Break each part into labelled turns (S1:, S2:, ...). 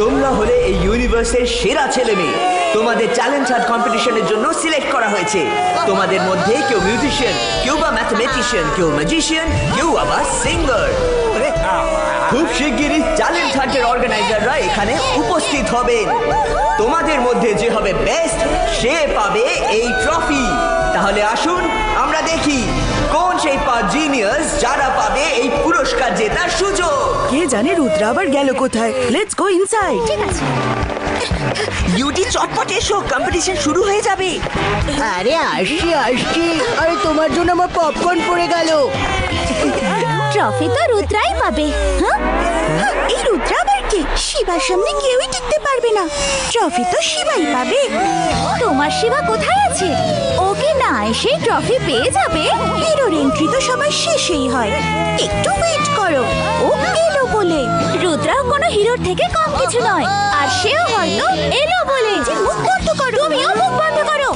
S1: তোমরা হলে এই ইউনিভার্সের সেরা ছেলে মেয়ে। তোমাদের ট্যালেন্ট হান্ট কম্পিটিশনের জন্য সিলেক্ট করা হয়েছে। তোমাদের মধ্যে কেউ মিউজিশিয়ান, কেউ বা ম্যাথমেটিশিয়ান, কেউ ম্যাজিশিয়ান, কেউ আবার সিঙ্গার। খুব শিগগিরই ট্যালেন্ট হান্টের অর্গানাইজাররা এখানে উপস্থিত হবেন। তোমাদের মধ্যে যে হবে বেস্ট সে পাবে এই ট্রফি। তাহলে আসুন আমরা দেখি কোন সেই 5 জিনিয়াস যারা পাবে এই পুরস্কার জেতার সুযোগ।
S2: কে জানে রুদ্রা আবার গেল কোথায়। Let's go inside.
S3: ঠিক আছে।
S2: ইউটি চটপট এসো, কম্পিটিশন শুরু হয়ে যাবে।
S4: আরে আসছি আসছি। আরে তোমার জন্য আমার পপকর্ন পড়ে গেল।
S3: ট্রফি তো রুদ্রাই পাবে। হ্যাঁ,
S2: এই রুদ্রা আবার কে? শিবার সামনে কেউই টিকতে পারবে না। ট্রফি তো শিবাই পাবে।
S3: তোমার শিবা কোথায় আছে? ওকে না এসে ট্রফি পেয়ে যাবে।
S2: হিরোর এন্ট্রি তো সবার শেষেই হয়, একটু ওয়েট করো। ও এলো বলে।
S3: রুদ্রাও কোনো হিরোর থেকে কম কিছু নয়, আর সেও হয়তো এলো বলে।
S2: যে মুখ বন্ধ করো।
S3: তুমিও মুখ বন্ধ করো।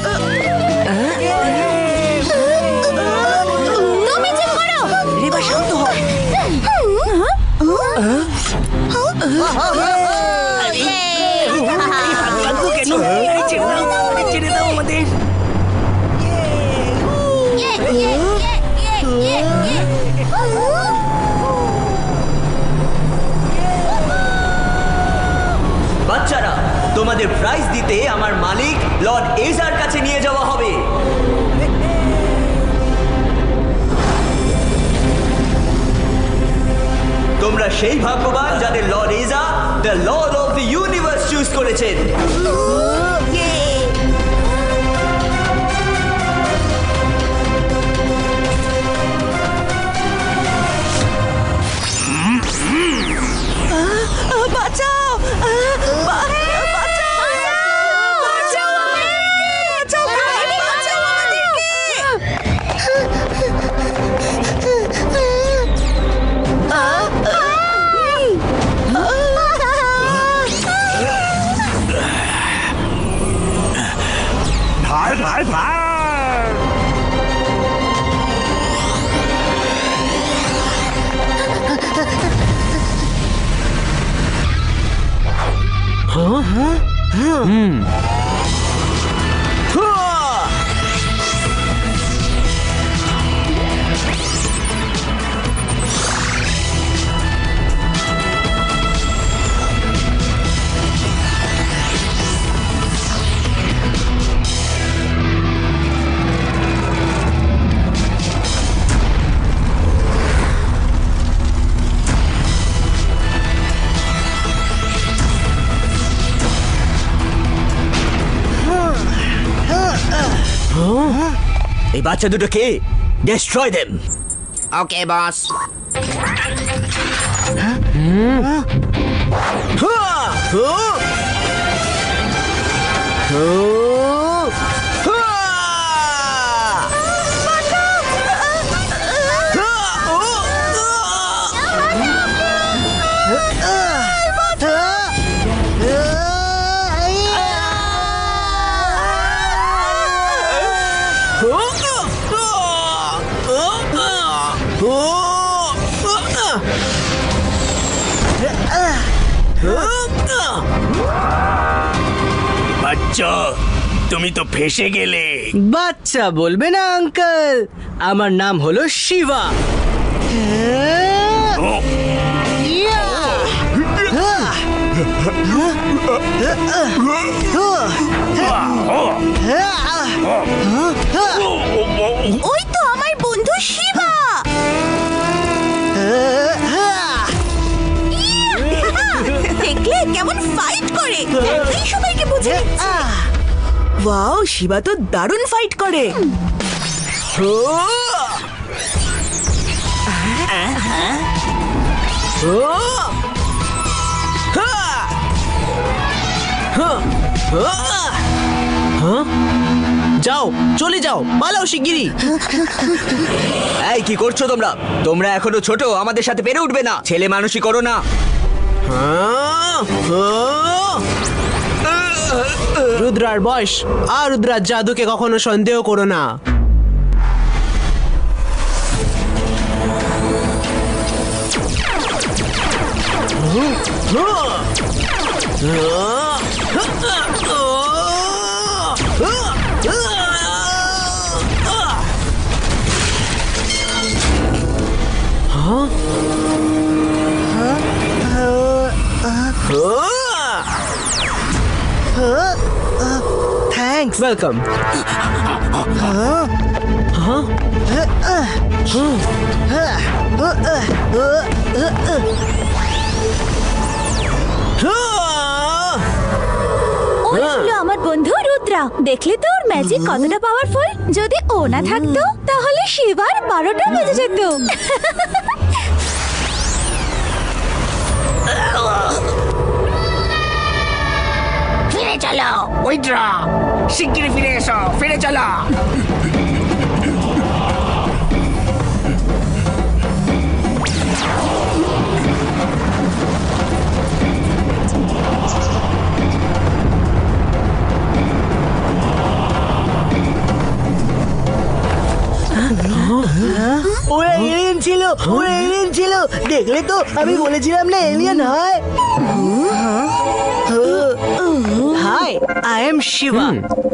S3: তুমি চুপ করো।
S2: রেবা শান্ত হও। ছেড়ে দাও আমাদের।
S1: বাচ্চারা, তোমাদের প্রাইজ দিতে আমার মালিক লর্ড এজার কাছে নিয়ে যাওয়া হবে। তোমরা সেই ভাগ্যবান যাদের লর্ড এজা the lord of the universe choose করেছেন।
S2: বাঁচাও!
S1: এই বাচ্চা দুটো কে? Destroy them.
S4: ওকে বস।
S5: বাচ্চা, তুমি তো ফেসে গেলে।
S4: বাচ্চা বলবে না আঙ্কেল, আমার নাম হলো শিবা।
S2: ওই তো আমার বন্ধু শিবা। দেখলে কেমন ফাইট করে, এই সবাইকে বুঝে নিচ্ছে। ওয়াও, শিবা তো দারুণ ফাইট করে।
S4: যাও, চলে যাও, পালাও শিগগিরই।
S1: এই কি করছো তোমরা? তোমরা এখনো ছোট, আমাদের সাথে পেরে উঠবে না। ছেলে মানুষই করো না।
S4: রুদ্রার বয়স আর রুদ্রার জাদুকে কখনো সন্দেহ করো না। থ্যাঙ্কস।
S6: ওয়েলকাম।
S3: ওই ছিল আমার বন্ধু রুদ্রা। দেখলে তো ওর ম্যাজিক কতটা পাওয়ারফুল। যদি ও না থাকতো তাহলে শিবার 12টা বেজে যেত।
S5: ফিরে চলো উইড্রা, শিগগিরই ফিরে এসো, ফিরে চলো।
S4: ওরা এলিয়েন ছিল, ওরা এলিয়েন ছিল। দেখলে তো, আমি বলেছিলাম না এলিয়েন হয়। Hi, I am Shiva.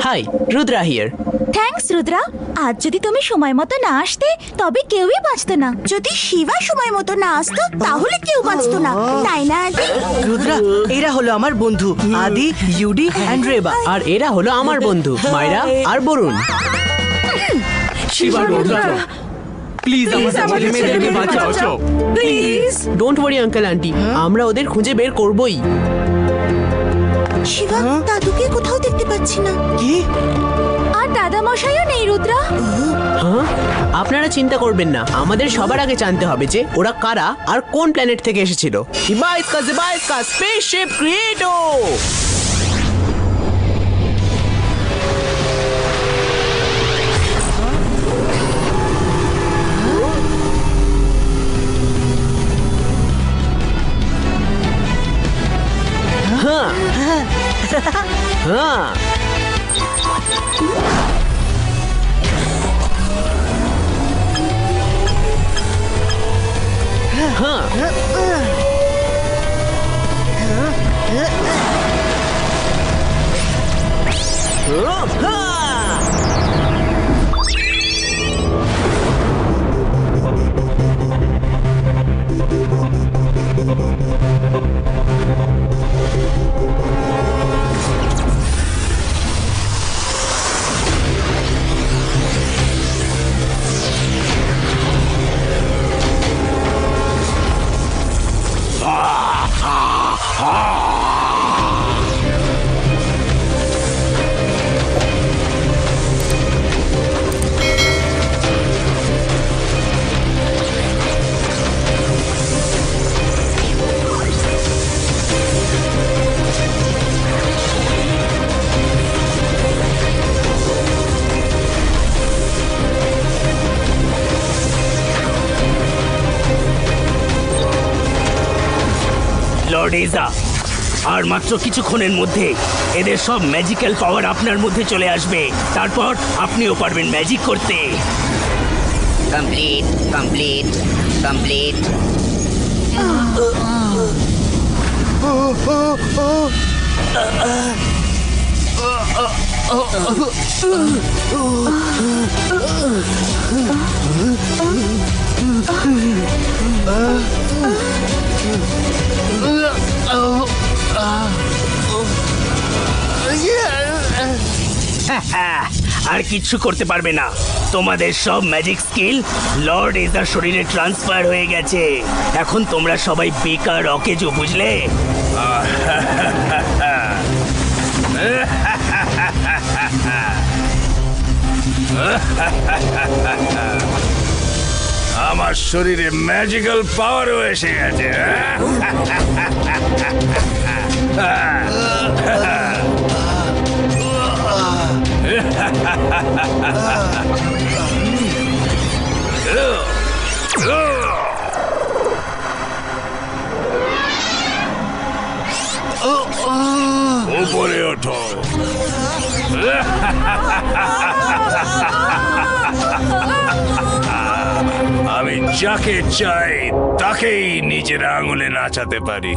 S6: Hi, Rudra here.
S3: Thanks Rudra. আজ যদি তুমি সময় মতো না আসতে তবে কেউই বাঁচতো না।
S2: যদি শিবা সময় মতো না আসতো তাহলে কেউ বাঁচতো না, তাই না আদি?
S4: রুদ্রা, এরা হলো আমার বন্ধু আদি, ইউডি এন্ড রেবা।
S6: আর এরা হলো আমার বন্ধু মায়রা আর বরুণ। শিবা, রুদ্রা, প্লিজ আমাদের ছেলেমেয়েদেরকে বাঁচাও।
S3: Please.
S6: Don't worry uncle aunty, আমরা ওদের খুঁজে বের করবই।
S2: শিবা, দাদুকে কোথাও দেখতে পাচ্ছি না।
S4: কি?
S3: আর দাদা মশাইও নেই রুদ্রা।
S6: হ্যাঁ, আপনারা চিন্তা করবেন না, আমাদের সবার আগে জানতে হবে যে ওরা কারা আর কোন প্ল্যানেট থেকে এসেছিল। জিবাইসকা স্পেসশিপ ক্রিয়েটো। হ্যাঁ,
S5: লর্ড এজা, আর মাত্র কিছুক্ষণের মধ্যে এদের সব ম্যাজিক্যাল পাওয়ার আপনার মধ্যে চলে আসবে। তারপর আপনিও পারবেন ম্যাজিক করতে।
S1: Complete complete complete.
S5: আর কিচ্ছু করতে পারবে না। তোমাদের সব ম্যাজিক স্কিল লর্ড এজার শরীরে ট্রান্সফার হয়ে গেছে। এখন তোমরা সবাই বেকার অকেজো, বুঝলে?
S7: আমার শরীরে ম্যাজিক্যাল পাওয়ারও এসে গেছে। উপরে ওঠো। আমি যাকে চাই তাকেই নিজের আঙুলে নাচাতে পারি।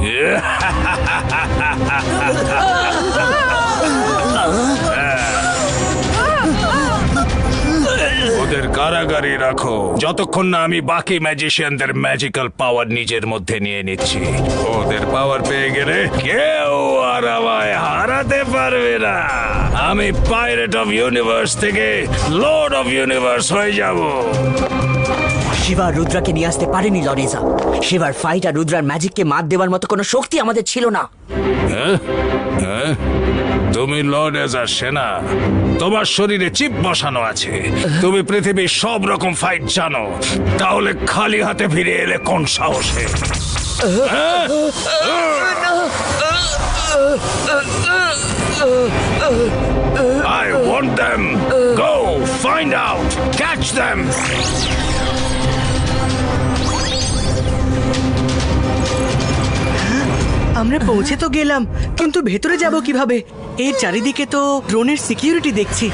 S7: ওদের কারাগারে রাখো যতক্ষণ না আমি বাকি ম্যাজিশিয়ানদের ম্যাজিক্যাল পাওয়ার নিজের মধ্যে নিয়ে নিচ্ছি। ওদের পাওয়ার পেয়ে গেলে কেউ আর আমায় হারাতে পারবে না। আমি পাইরেট অফ ইউনিভার্স থেকে লর্ড অফ ইউনিভার্স হয়ে যাব।
S1: শিবা রুদ্রাকে নিয়ে আসতে পারেনি লরেজা। শিবার ফাইট আর রুদ্রার ম্যাজিককে মাত দেওয়ার মতো কোনো শক্তি আমাদের ছিল না।
S7: হ্যাঁ? হ্যাঁ? তুমি লর্ড এজার সেনা, তোমার শরীরে চিপ বসানো আছে, তুমি পৃথিবীর সব রকম ফাইট জানো, তাহলে খালি হাতে ফিরে এলে কোন সাহসে? I want them. Go find out. Catch them.
S4: আমরা পৌঁছে তো গেলাম, কিন্তু ভেতরে যাব কিভাবে? এর চারিদিকে তো ড্রোনের সিকিউরিটি দেখছি।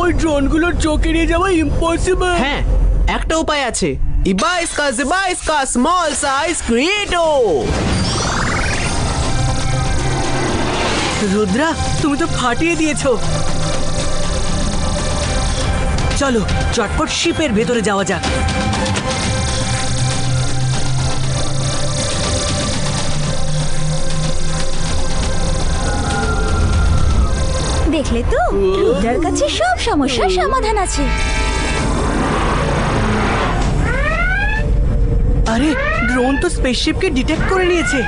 S4: ওই ড্রোনগুলোর চোখ এড়িয়ে যাওয়া ইম্পসিবল।
S6: হ্যাঁ, একটা উপায় আছে। ইবাইস্কা জিবাইস্কা স্মল সাইজ ক্রিয়েটো।
S4: রুদ্রা, তুমি তো ফাটিয়ে দিয়েছো। চলো চটপট শিপের ভেতরে যাওয়া যাক।
S3: দেখলে তো রুদ্রার কাছে সব সমস্যার সমাধান আছে।
S4: আরে ড্রোন তো স্পেসশিপকে ডিটেক্ট করে নিয়েছে।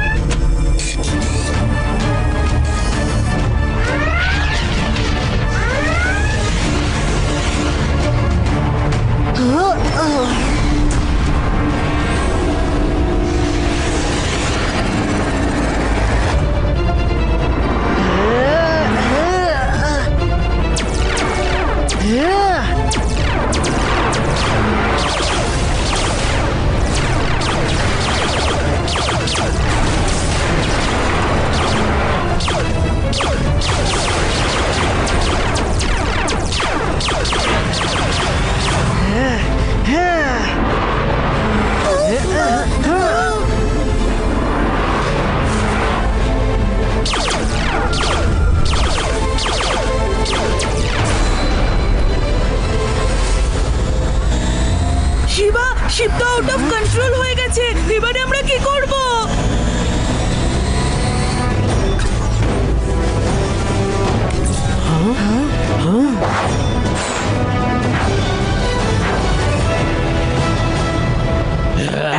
S4: শিবা, শিপ তো আউট অফ কন্ট্রোল হয়ে গেছে। এবারে আমরা কি করব?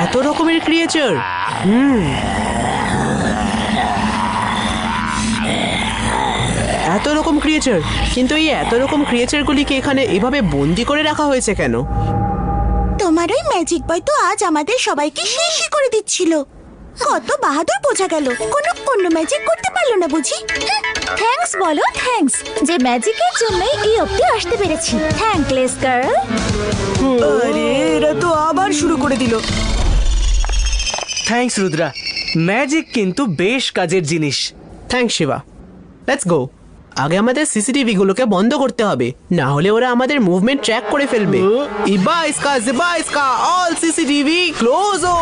S6: এত রকমের ক্রিয়েচার। এত রকম ক্রিয়েচার, কিন্তু এই এত রকম ক্রিয়েচারগুলিকে এখানে এভাবে বন্দি করে রাখা হয়েছে কেন?
S2: তোমার ওই ম্যাজিক বয় তো আজ আমাদের সবাইকে শেষই করে দিচ্ছিল। কত বাহাদুর বোঝা গেল, কোনো অন্য ম্যাজিক করতে পারলো না বুঝি?
S3: থ্যাঙ্কস বলো, থ্যাঙ্কস, যে ম্যাজিকের জন্যই এই অবধি আসতে পেরেছি। Thankless girl.
S4: আরে এরা তো আবার শুরু করে দিল। থ্যাঙ্কস রুদ্রা, ম্যাজিক কিন্তু বেশ কাজের জিনিস।
S6: থ্যাঙ্কস শিবা। Let's go. আগে আমাদের সিসিটিভি গুলোকে বন্ধ করতে হবে, না হলে ওরা আমাদের মুভমেন্ট ট্র্যাক করে ফেলবে। ইবাইস্কা জিবাইস্কা অল সিসিটিভি ক্লোজো।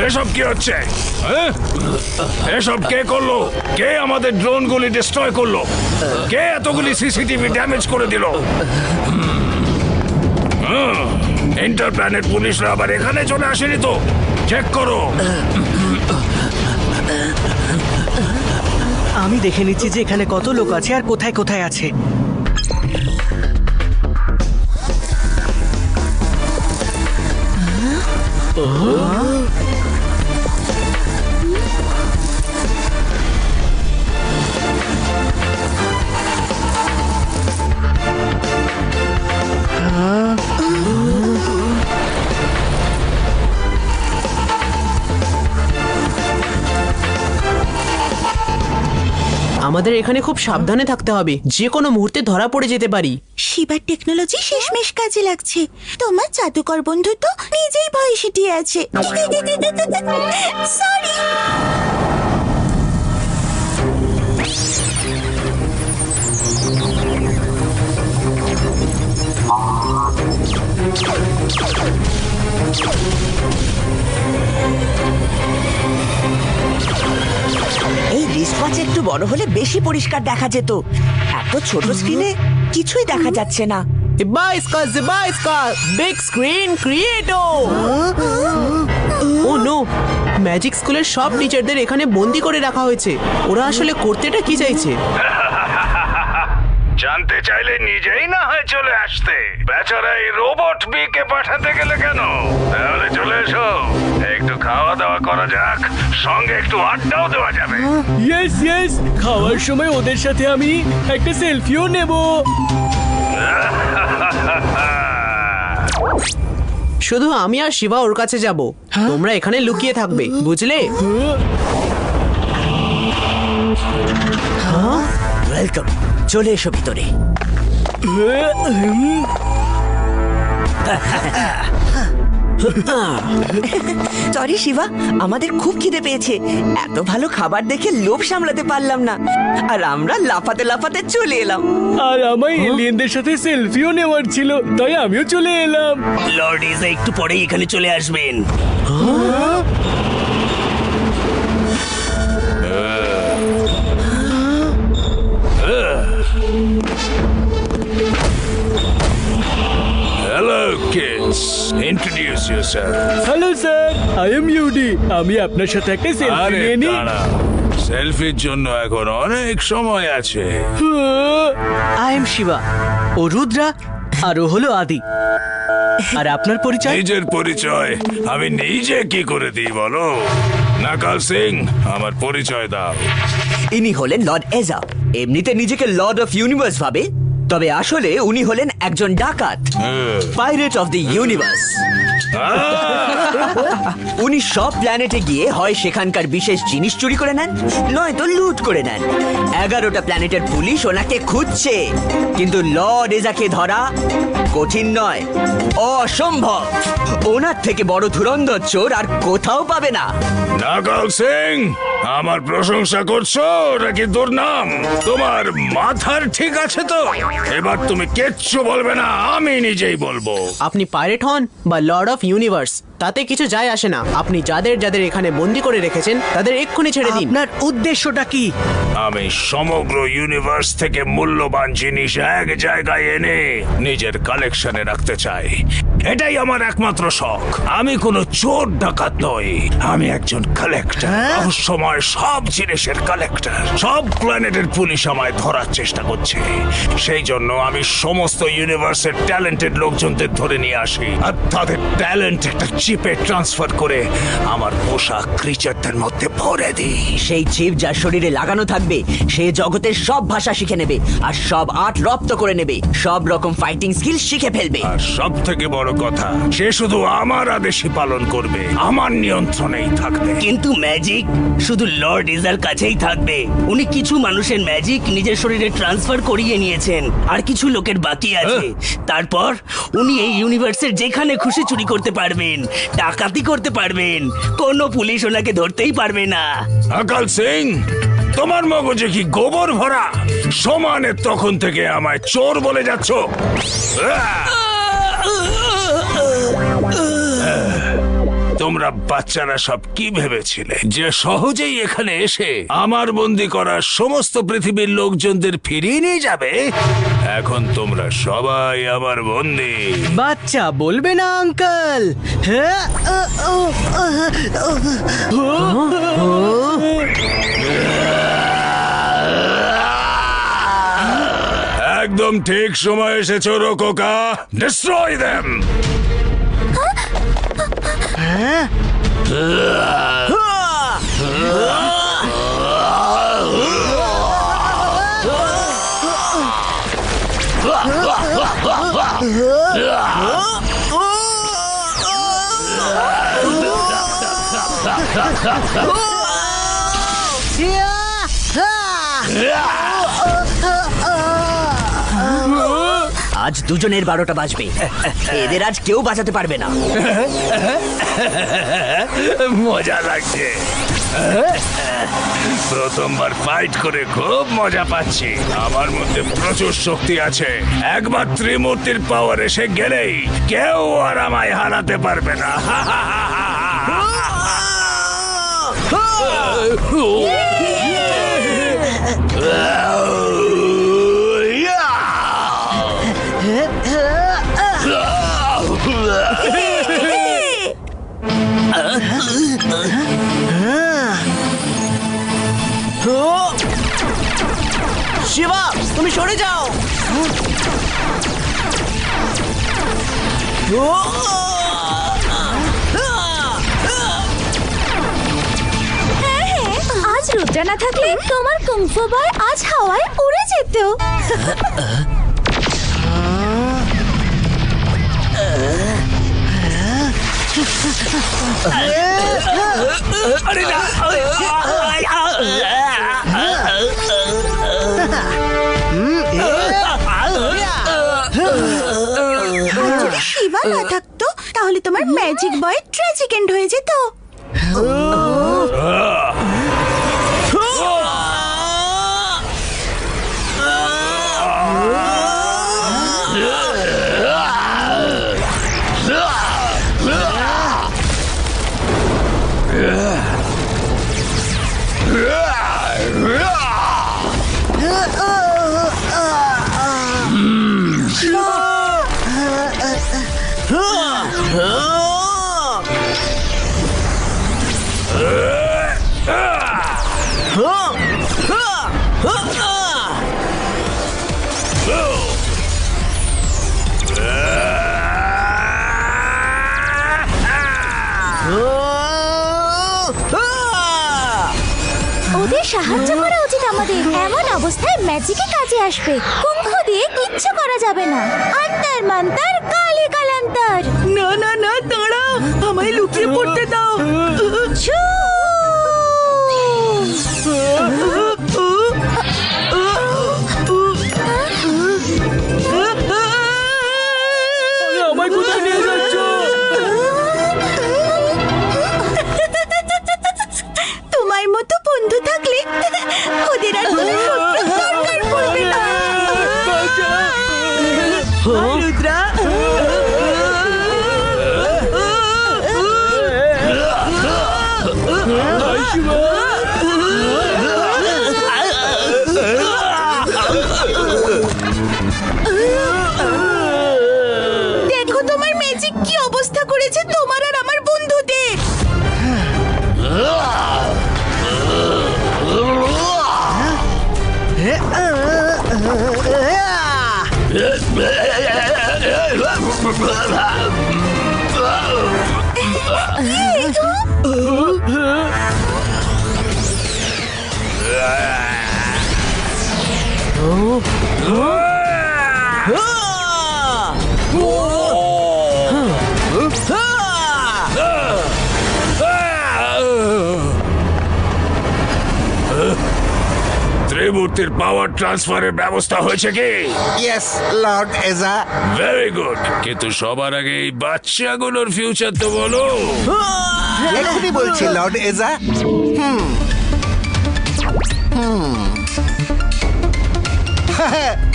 S7: এসব কি হচ্ছে? হ্যাঁ? এসব কে করলো? কে আমাদের ড্রোনগুলি ডিস্ট্রয় করলো? কে এতগুলি সিসিটিভি ড্যামেজ করে দিল? ইন্টারপ্ল্যানেট পুলিশরা আবার এখানে চলে আসেনি তো? চেক করো।
S4: আমি দেখে নিচ্ছি যে এখানে কত লোক আছে আর কোথায় কোথায় আছে।
S6: আমাদের এখানে খুব সাবধানে থাকতে হবে, যে কোনো মুহূর্তে ধরা পড়ে যেতে পারি।
S2: শিবার টেকনোলজি শেষমেশ কাজে লাগছে। তোমার জাদুকর বন্ধু তো নিজেই ভয়ে সিটিয়ে আছে। সরি।
S1: এই রিস্টওয়াচ একটু বড় হলে বেশি পরিষ্কার দেখা যেত। এত ছোট স্ক্রিনে কিছুই দেখা যাচ্ছে না।
S6: জিবাইস্কা বিগ স্ক্রিন ক্রিয়েটো। ও নো, ম্যাজিক স্কুলের সব টিচারদের এখানে বন্দি করে রাখা হয়েছে। ওরা আসলে করতেটা কি চাইছে?
S7: জানতে চাইলে নিজেই না হয় চলে আসতে। বেচারা এই রোবট বিকে পাঠাতে গেলে কেন? তাহলে চলে এসো, একটু খাওয়া দাওয়া করা যাক, সঙ্গে একটু আড্ডাও দেওয়া যাবে।
S5: ইয়েস ইয়েস, খাওয়ার সময় ওদের সাথে আমি একটা সেলফিও নেব।
S6: শুধু আমি আর শিবা ওর কাছে যাব, তোমরা এখানে লুকিয়ে থাকবে, বুঝলে?
S1: ওয়েলকাম, চলে এসো ভিতরে। সরি শিবা, আমাদের খুব খিদে পেয়েছে। এত ভালো খাবার দেখে লোভ সামলাতে পারলাম না, আর আমরা লাফাতে লাফাতে চলে এলাম।
S5: আর আমায় এলিয়েনদের সাথে সেলফিও নেওয়ার ছিল, তাই আমিও চলে এলাম।
S8: লর্ড ইজা একটু পরেই এখানে চলে আসবেন।
S7: Hello kids, introduce yourself.
S5: Hello sir, I am ইউডি। আমি আপনার সাথে একটা সেলফি
S7: আরে
S5: নিয়ে নিই।
S7: দাঁড়া, সেলফির জন্য এখন অনেক সময় আছে।
S4: আই এম শিবা, ও রুদ্রা, আর ও হলো আদি। আর আপনার পরিচয়?
S7: নিজের পরিচয় আমি নিজে কি করে দিই বলো? নাকাল সিং, আমার পরিচয় দাও।
S1: ইনি হলেন লর্ড এজা। এমনিতে নিজেকে লর্ড অফ ইউনিভার্স ভাবে, তবে আসলে উনি হলেন একজন ডাকাত, পাইরেট অফ দ্য ইউনিভার্স। উনি সব প্ল্যানেটে গিয়ে হয় সেখানকার বিশেষ জিনিস চুরি করে নেন, নয়তো লুট করে নেন। 11টা প্ল্যানেটের পুলিশ ওনাকে খুঁজছে, কিন্তু লর্ড এজাকে ধরা কঠিন নয়, অসম্ভব। ওনার থেকে বড় ধুরন্ধর চোর আর কোথাও পাবে না।
S7: নাকাল সিং, আমার প্রশংসা করছো নাকি দুর্নাম? তোমার মাথার ঠিক আছে তো? এবার তুমি কিচ্ছু বলবে না, আমি নিজেই বলবো।
S6: আপনি পাইরেট হন বা লর্ড অফ ইউনিভার্স, তাতে কিছু যায় আসে না। আপনি যাদের যাদের এখানে বন্দি করে রেখেছেন তাদের এক্ষুনি ছেড়ে দিন।
S4: আপনার উদ্দেশ্যটা কি?
S7: আমি সমগ্র ইউনিভার্স থেকে মূল্যবান জিনিস এক জায়গায় এনে নিজের কালেকশনে রাখতে চাই। এটাই আমার একমাত্র শখ। আমি কোনো চোর ডাকাত নই, আমি একজন কালেক্টর, রহস্যময় সব জিনিসের কালেক্টর। সব প্ল্যানেটের পুলিশ আমায় ধরার চেষ্টা করছে, সেই জন্য আমি সমস্ত ইউনিভার্সের ট্যালেন্টেড লোকজনদের ধরে নিয়ে আসি, আর তাদের ট্যালেন্ট একটা চিপে ট্রান্সফার করে আমার পোষা ক্রিচারদের মধ্যে ভরে দিই।
S1: সেই চিপ যার শরীরে লাগানো থাকবে সে জগতের সব ভাষা শিখে নেবে, আর সব আর্ট রপ্ত করে নেবে, সব রকম ফাইটিং স্কিল শিখে ফেলবে।
S7: আর সব থেকে বড় কথা, সে শুধু আমার আদেশই পালন করবে, আমার নিয়ন্ত্রণেই থাকবে।
S8: কিন্তু ম্যাজিক শুধু লর্ড ইজার কাছেই থাকবে। উনি কিছু মানুষের ম্যাজিক নিজের শরীরে ট্রান্সফার করিয়ে নিয়েছেন, আর কিছু লোকের বাকি আছে। তারপর উনি এই ইউনিভার্সের যেখানে খুশি চুরি করতে পারবেন, ডাকাতি করতে পারবেন, কোনো পুলিশ ওনাকে ধরতেই পারবে না।
S7: আকাল সিং, তোমার মগজে কি গোবর ভরা? সমানে তখন থেকে আমায় চোর বলে যাচ্ছ। তোমরা বাচ্চারা সব কি ভেবেছিলে যে সহজেই এখানে এসে আমার বন্দি করা সমস্ত পৃথিবীর লোকজনদের ফিরিয়ে নিয়ে যাবে? এখন তোমরা সবাই আমার বন্দি।
S4: বাচ্চা বলবে না আঙ্কেল? হ্যাঁ,
S7: একদম ঠিক সময় এসেছো রোকোকা। Destroy them.
S1: আজ দুজনের 12টা বাজবে। এদের আজ কেউ বাঁচাতে পারবে না।
S7: মজা লাগছে। প্রথমবার ফাইট করে খুব মজা পাচ্ছি। আমার মধ্যে প্রচুর শক্তি আছে। একবার ত্রিমূর্তির পাওয়ার এসে গেলেই কেউ আর আমায় হারাতে পারবে না।
S4: শিবা, তুমি সরে যাও।
S3: আজ রুদ্রা না থাকলে তোমার কুংফু বয় আজ হাওয়ায় উড়ে যেত।
S5: আরে না
S2: যদি শিবা না থাকতো তাহলে তোমার ম্যাজিক বয় ট্র্যাজিক এন্ড হয়ে যেত।
S3: ওদের সাহায্য করা উচিত আমাদের। এমন অবস্থায় ম্যাজিকে কাজে আসবে। কুংফু দিয়ে কিচ্ছু করা যাবে না। অন্তর মন্তর কালি কালান্তর।
S1: না না না, দাঁড়াও, আমায় লুকিয়ে পড়তে দাও।
S3: ছু!
S4: আমায় কোথায় নিয়ে যাচ্ছ?
S2: তোমার মতো বন্ধু থাকলে ওদের আর কোনো শত্রুর দরকার পড়বে না।
S1: রুদ্রা,
S2: দেখো তোমার ম্যাজিক কি অবস্থা করেছে তোমার আর আমার বন্ধুদের।
S7: ত্রিমূর্তির পাওয়ার ট্রান্সফারের ব্যবস্থা হয়েছে কি?
S9: ইয়েস লর্ড এজা।
S7: Very good. কিন্তু সবার আগে এই বাচ্চাগুলোর ফিউচার তো বলো।
S9: এখনই বলছি লর্ড এজা।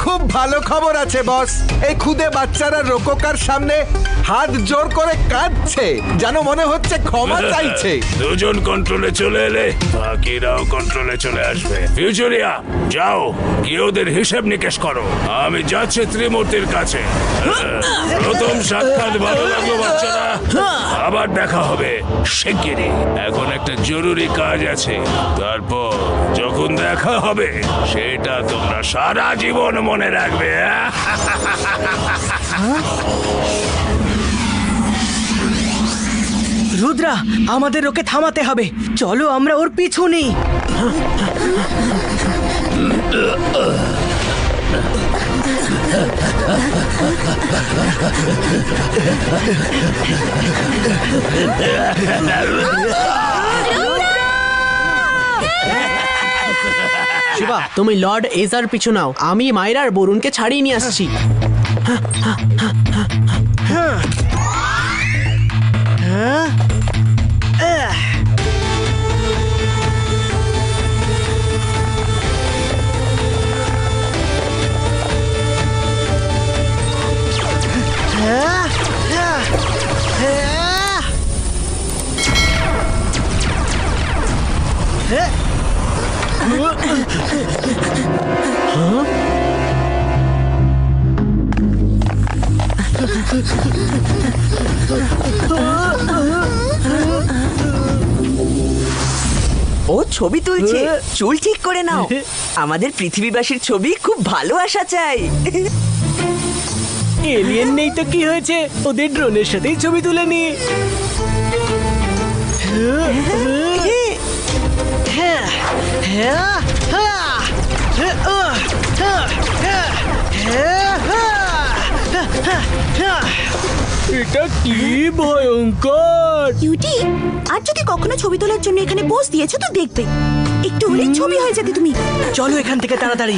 S9: খুব ভালো খবর আছে বস। এই খুদে বাচ্চারা রোকোকার সামনে হাত জোর করে কাঁদছে, যেন মনে হচ্ছে ক্ষমা চাইছে।
S7: দুজন কন্ট্রোলে চলে এলে বাকিরাও কন্ট্রোলে চলে আসবে। ফিউচারিয়া, যাও গিয়ে ওদের হিসেব নিকেশ করো। আমি যাচ্ছি ত্রিমূর্তির কাছে। প্রথম সাক্ষাৎ ভালো লাগলো বাচ্চারা, আবার দেখা হবে শিগগিরই। এখন একটা জরুরি কাজ আছে, তারপর যখন দেখা হবে সেটা তোমরা সারা জীবন মনে রাখবে।
S4: রুদ্রা, আমাদের ওকে থামাতে হবে। চলো আমরা ওর পিছু নিই।
S6: শিবা তুমি লর্ড এজার পিছু নাও, আমি মায়রার বরুণকে ছাড়িয়ে নিয়ে আসছি।
S1: ও ছবি তুলছে, চুল ঠিক করে নাও। আমাদের পৃথিবীবাসীর ছবি খুব ভালো আসা চাই।
S4: এলিয়েন নেই তো কি হয়েছে, ওদের ড্রোনের সাথেই ছবি তুলে নি। এটা কি ভয়ঙ্কর!
S2: কিউটি, আর যদি কখনো ছবি তোলার জন্য এখানে পোজ দিয়েছো তো দেখবে, একটু হলেই ছবি হয়ে যাবে তুমি।
S4: চলো এখান থেকে তাড়াতাড়ি।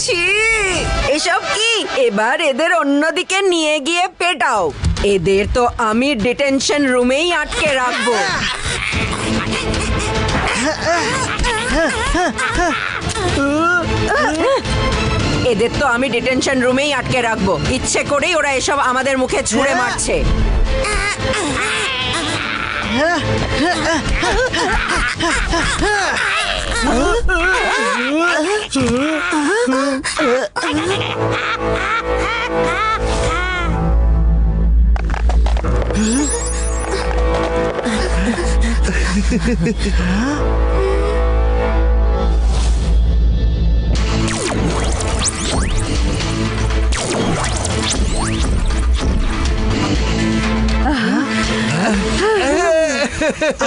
S10: ছি, এসব কি? এবার এদের অন্যদিকে নিয়ে গিয়ে পেটাও। এদের তো আমি ডিটেনশন রুমেই আটকে রাখবো। এদের তো আমি ডিটেনশন রুমেই আটকে রাখবো। ইচ্ছে করেই ওরা এসব আমাদের মুখে ছুঁড়ে মারছে।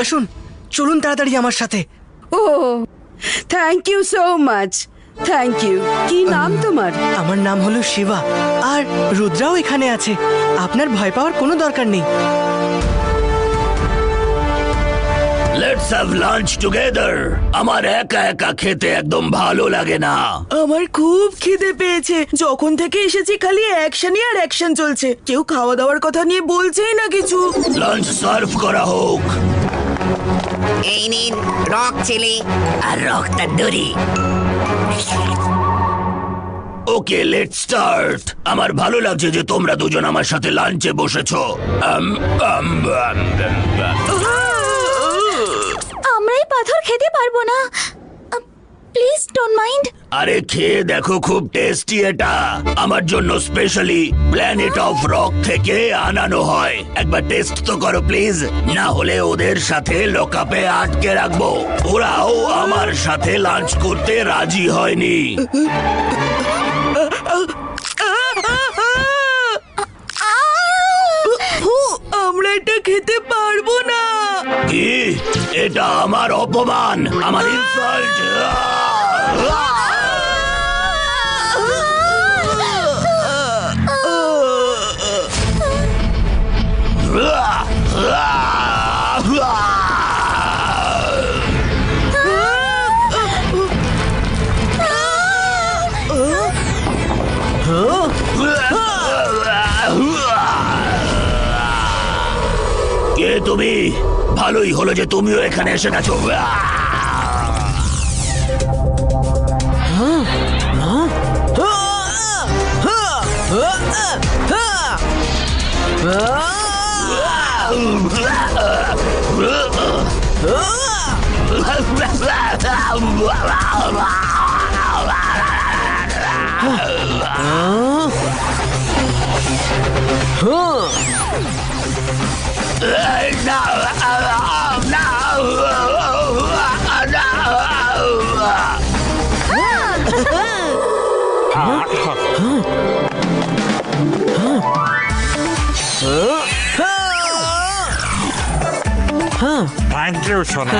S4: আসুন, চলুন তাড়াতাড়ি আমার সাথে।
S10: Oh, thank you so much, thank you. কি নাম তোমার?
S4: আমার নাম হলো শিবা, আর রুদ্রাও এখানে আছে। আপনার ভয় পাওয়ার কোনো দরকার নেই।
S5: Let's have lunch together. আমার একা একা খেতে একদম ভালো লাগে না।
S11: আমার খুব খিদে পেয়েছে। যখন থেকে এসেছি খালি অ্যাকশনই আর অ্যাকশন চলছে। কেউ খাওয়া দাওয়ার কথা নিয়ে বলছেই না কিছু।
S5: লাঞ্চ সার্ভ করা হোক।
S10: এই নিন রক চিলি
S5: আর rock tandoori. Okay, let's start. আমার ভালো লাগছে যে তোমরা দুজন আমার সাথে লাঞ্চে বসেছো।
S3: আমরা এই পাথর খেতে পারবো না, প্লিজ ডোন্ট মাইন্ড।
S5: আরে খেয়ে দেখো, খুব টেস্টি এটা। আমার জন্য স্পেশালি প্ল্যানেট অফ রক থেকে আনানো হয়। একবার টেস্ট তো করো প্লিজ, না হলে ওদের সাথে লকআপে আটকে রাখবো। ওরাও আমার সাথে লাঞ্চ করতে রাজি হয়নি।
S11: আমরা এটা খেতে পারবো না।
S5: কি? এটা আমার অপমান, আমার ইনসাল্ট। তুমি ভালোই হলো যে তুমিও এখানে এসে গেছো।
S7: থ্যাংক ইউ সোনা।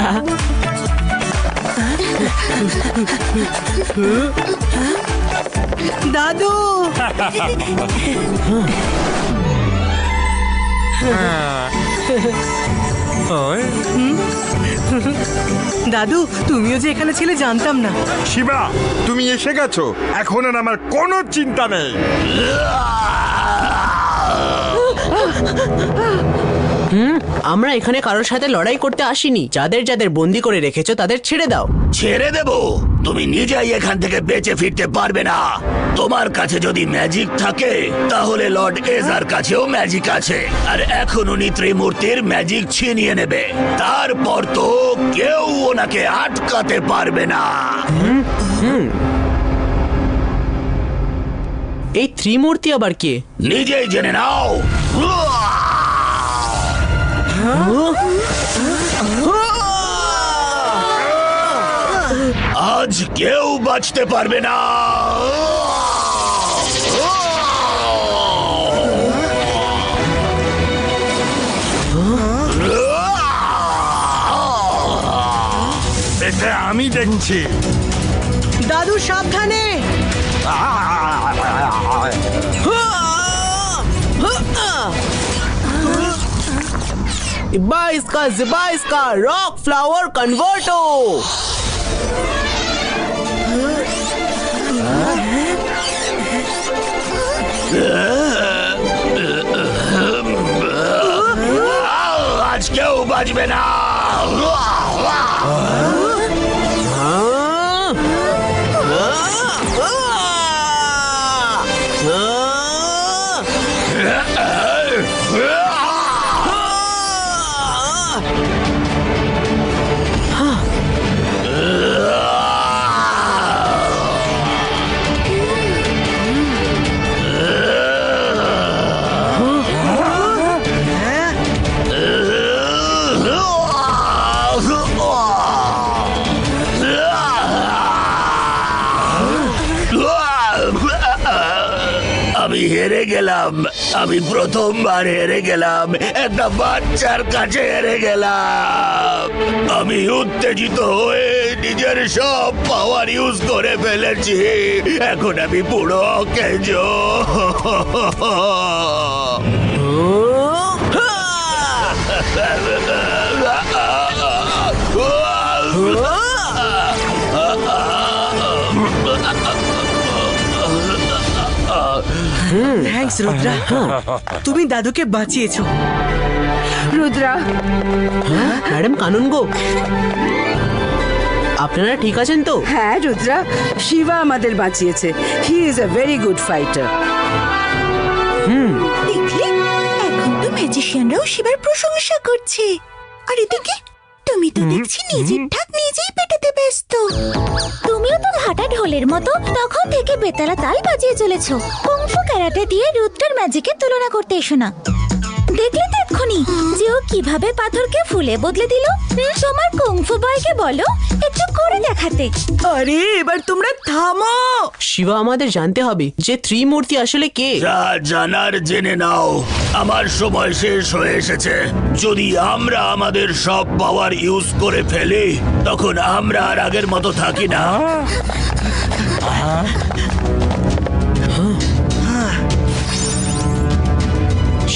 S6: দাদু দাদু তুমিও যে এখানে ছিলে জানতাম না।
S7: শিবা, তুমি এসে গেছো, এখন আর আমার কোনো চিন্তা নেই।
S6: আমরা এখানে কারোর সাথে লড়াই করতে আসিনি। যাদের যাদের বন্দি করে রেখেছো তাদের ছেড়ে দাও।
S5: ছেড়ে দেব? তুমি নিজেই এখান থেকে বেঁচে ফিরতে পারবে না। তোমার কাছে যদি ম্যাজিক থাকে তাহলে লর্ড এজার কাছেও ম্যাজিক আছে, আর এখন উনি ত্রিমূর্তির ম্যাজিক ছিনিয়ে নেবে। তারপর তো কেউ ওনাকে আটকাতে পারবে না।
S6: এই ত্রিমূর্তি আবার কে?
S5: নিজেই জেনে নাও। আজ কেউ বাঁচতে পারবে না।
S7: এটা আমি দেখছি।
S6: দাদু সাবধানে। Ibaiska Rock Flower Converto.
S5: আজ কেউ বাঁচবে না। আমি হেরে গেলাম। আমি প্রথমবার হেরে গেলাম। একটা বাচ্চার কাছে হেরে গেলাম। আমি উত্তেজিত হয়ে নিজের সব পাওয়ার ইউজ করে ফেলেছি। এখন আমি পুরো অকেজ।
S11: থ্যাঙ্কস রুদ্রা, তুমি দাদুকে বাঁচিয়েছো।
S10: রুদ্রা,
S6: ম্যাডাম কানুন গো, আপনারা ঠিক আছেন তো?
S10: হ্যাঁ রুদ্রা, শিবা আমাদের বাঁচিয়েছে। He is a very good fighter.
S2: দেখলে, এখন তো ম্যাজিশিয়ানরাও শিবার প্রশংসা করছে। আর এদিকে তুমি তো দেখছি নিজের ঠাক নিজেই পেটাতে ব্যস্ত।
S3: তুমিও তো হাঁটা ঢোলের মতো তখন থেকে বেতালা তাল বাজিয়ে চলেছো। কুংফু ক্যারাটে দিয়ে রুদ্রার ম্যাজিকের তুলনা করতে এসো না। দেখলে তো এক্ষুনি যে ও কিভাবে পাথরকে ফুলে বদলে দিল। তোমার কুংফু বয়কে বলো একটু করে দেখাতে।
S11: আরে এবার তোমরা থামো।
S6: শিবা, আমাদের জানতে হবে যে ত্রিমূর্তি আসলে কে।
S5: যা জানার জেনে নাও। আমার সময় শেষ হয়ে এসেছে। যদি আমরা আমাদের সব পাওয়ার ইউজ করে ফেলি তখন আমরা আর আগের মতো থাকি না।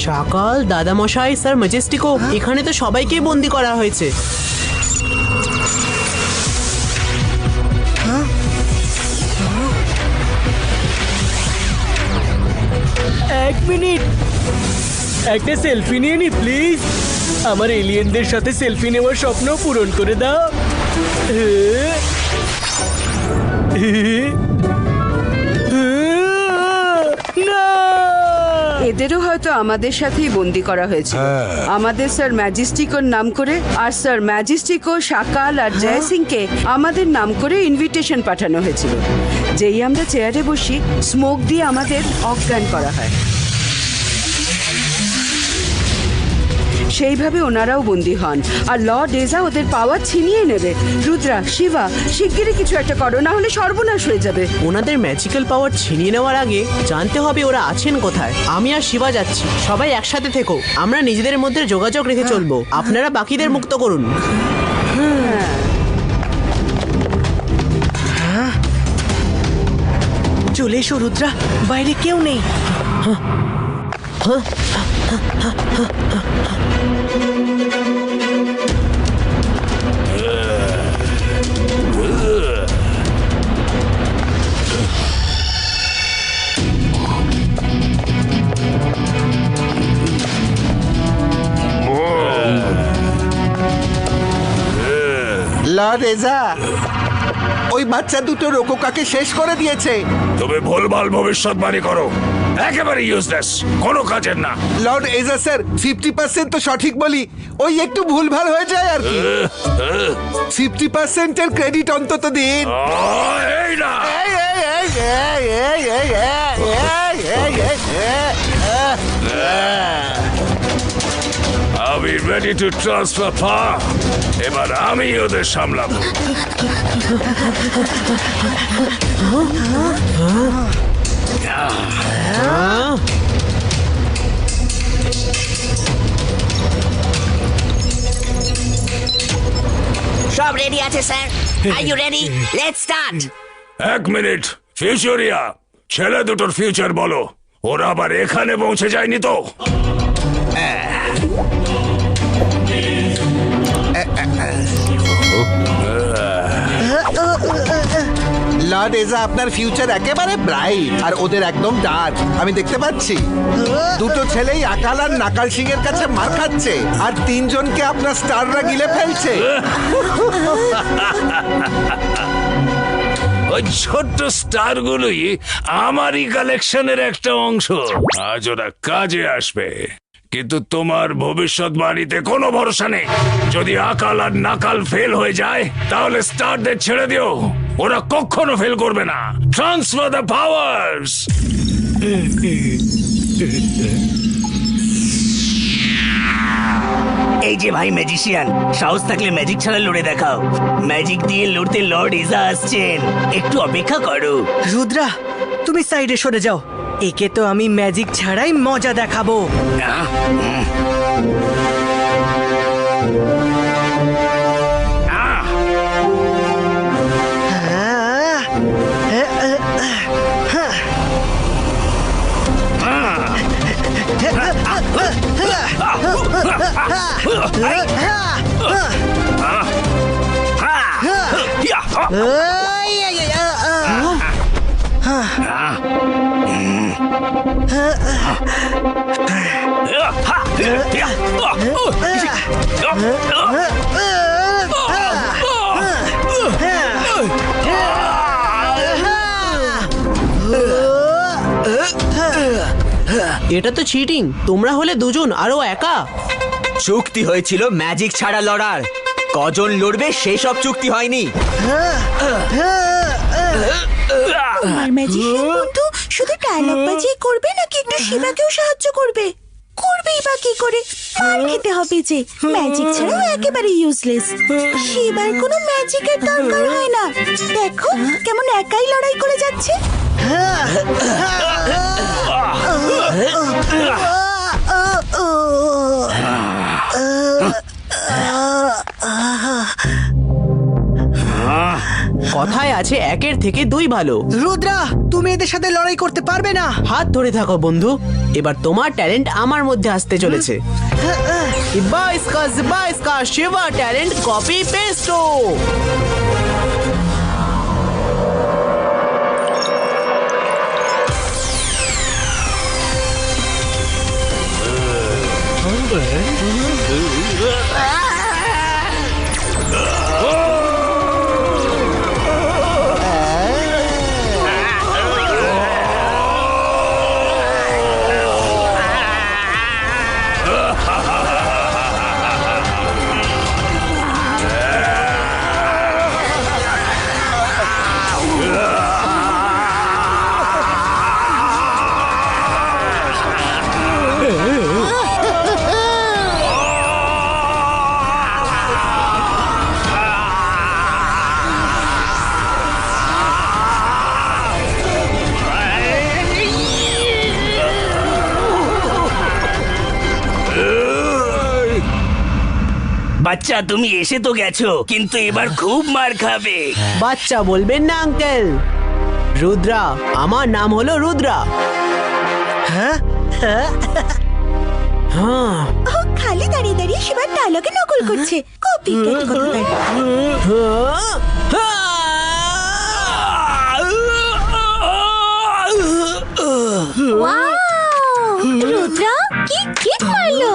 S6: সকাল দাদামশাই, স্যার ম্যাজেস্টিকো, এখানে তো সবাইকে বন্দি করা হয়েছে।
S4: এক মিনিট, একটা সেলফি নিয়ে নি প্লিজ। আমার এলিয়েনদের সাথে সেলফি নেওয়ার স্বপ্ন পূরণ করে দাও। না,
S12: এদেরও হয়তো আমাদের সাথেই বন্দি করা হয়েছে। আমাদের স্যার ম্যাজেস্টিকোর নাম করে, আর স্যার ম্যাজেস্টিকো, শাকাল আর জয় সিংকে আমাদের নাম করে ইনভিটেশন পাঠানো হয়েছিল। যেই আমরা চেয়ারে বসি, স্মোক দিয়ে আমাদের অজ্ঞান করা হয়। সেইভাবে ওনারাও বন্দী হন, আর লর্ড এজা ওদের পাওয়ার ছিনিয়ে নেবে। রুদ্রা, শিবা, শিগগিরই কিছু একটা করো, না হলে সর্বনাশ হয়ে যাবে।
S6: ওনাদের ম্যাজিক্যাল পাওয়ার ছিনিয়ে নেওয়ার আগে জানতে হবে ওরা আছেন কোথায়। আমি আর শিবা যাচ্ছি, সবাই একসাথে থেকো। আমরা নিজেদের মধ্যে যোগাযোগ রেখে চলবো। আপনারা বাকিদের মুক্ত করুন।
S4: চলে এসো রুদ্রা, বাইরে কেউ নেই।
S9: লর্ড এজা, ওই বাচ্চা দুটো রোকোকাকে শেষ করে দিয়েছে।
S7: তুমি ভুলভাল ভবিষ্যৎবাণী করো, একেবারে ইউজলেস, কোনো কাজের না।
S9: লর্ড এজা স্যার, 50% তো সঠিক বলি, ওই একটু ভুলভাল হয়ে যায় আর কি। 50% এর ক্রেডিট অন্তত দিন।
S7: এই না, আমি রেডি টু ট্রান্সফার পাওয়ার। এবার আমি ওদের সামলাবো।
S1: সব রেডি আছে sir. Are you ready? Let's start.
S7: এক মিনিট, ফিউচারিয়া, ছেলে দুটোর ফিউচার বলো। ওরা আবার এখানে পৌঁছে যায়নি তো?
S9: লর্ড এজা, আপনার ফিউচার একেবারে ব্রাইট, আর ওদের একদম ডার্ক। আমি দেখতে পাচ্ছি দুটো ছেলেই আকাল আর নাকাল সিং এর কাছে মার খাচ্ছে, আর তিনজনকে আপনার স্টাররা গিলে ফেলছে।
S7: ওই ছোট্ট স্টার গুলোই আমারই কালেকশনের একটা অংশ। আজ ওরা কাজে আসবে, কিন্তু তোমার ভবিষ্যৎবাণীতে কোনো ভরসা নেই। যদি আকাল আর নাকাল ফেল হয়ে যায়, তাহলে স্টারদের ছেড়ে দিও, ওরা কখনো ফেল করবে না। Transfer the powers.
S8: এই যে ভাই ম্যাজিশিয়ান, সাহস থাকলে ম্যাজিক ছাড়া লড়ে দেখাও। ম্যাজিক দিয়ে লড়তে লর্ড এজা আসছেন, একটু অপেক্ষা করো।
S4: রুদ্রা, তুমি সাইডে সরে যাও। একে তো আমি ম্যাজিক ছাড়াই মজা দেখাবো।
S6: এটা তো চিটিং। তোমরা হলে দুজন আরো একা।
S1: চুক্তি হয়েছিল ম্যাজিক ছাড়া লড়ার। কজন লড়বে সেই সব চুক্তি হয়নি।
S2: আমার ম্যাজিশিয়ান বন্ধু শুধু ডায়লগ বাজিয়ে করবে নাকি একটু শিবাকেও সাহায্য করবে? করবেই বা কি করে? মার খেতে হবে যে। ম্যাজিক ছাড়াও একেবারে ইউজলেস। শিবার কোনো ম্যাজিকের দরকার হয় না। দেখো কেমন একাই লড়াই করে যাচ্ছে।
S6: কথায় আছে একের থেকে দুই ভালো।
S4: রুদ্রা, তুমি এদের সাথে লড়াই করতে পারবে না।
S6: হাত ধরে থাকো বন্ধু, এবার তোমার ট্যালেন্ট আমার মধ্যে আসতে চলেছে। ইব্বা ইসকা শিবা ট্যালেন্ট কপি পেস্টো।
S8: বাচ্চা তুমি এসে তো গেছো, কিন্তু এবার খুব মার খাবে।
S6: বাচ্চা বলবেন না আঙ্কেল। রুদ্রা, আমার নাম হলো রুদ্রা। হ্যাঁ
S2: ও খালি দাঁড়িয়ে দাঁড়িয়ে শিবার ডায়লগে নকল করছে। কপি ক্যাট কোথাকার।
S3: ওয়াও! রুদ্রা কি কিক মারলো!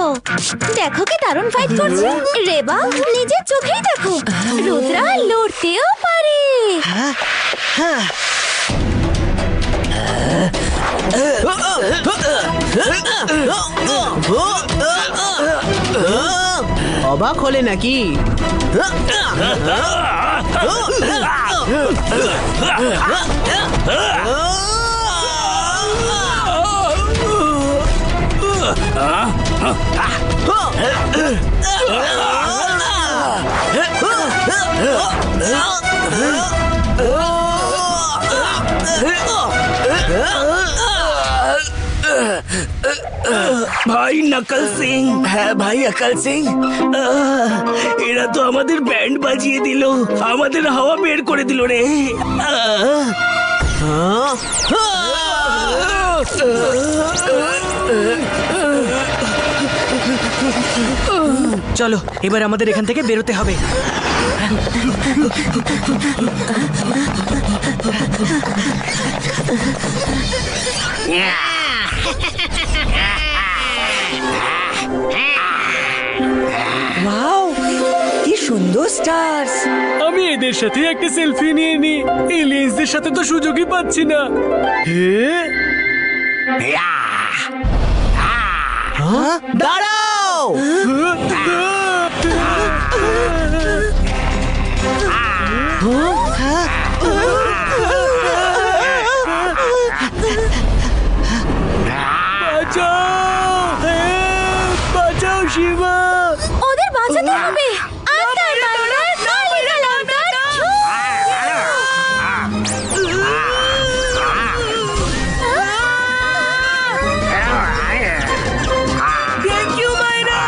S3: দেখো কি দারুণ ফাইট করছে। রেবা নিজের চোখেই দেখো, রুদ্রা লড়তেও পারে।
S6: অবাক হলে নাকি?
S8: ভাই নকল সিং। হ্যাঁ ভাই অকল সিং, এরা তো আমাদের ব্যান্ড বাজিয়ে দিল, আমাদের হাওয়া বের করে দিল রে।
S4: চলো এবার আমাদের এখান থেকে বেরোতে হবে।
S10: ওয়াও, কি সুন্দর স্টার্স।
S4: আমি এদের সাথে একটা সেলফি নিয়ে নি। এলিয়েন্সদের সাথে তো সুযোগই পাচ্ছি না।
S6: দাঁড়াও!
S4: বাঁচাও শিবা!
S3: ওদের বাঁচাতে হবে। আত্মার বান্দার কালী কালান্দার
S11: থ্যাংক ইউ মাইরা।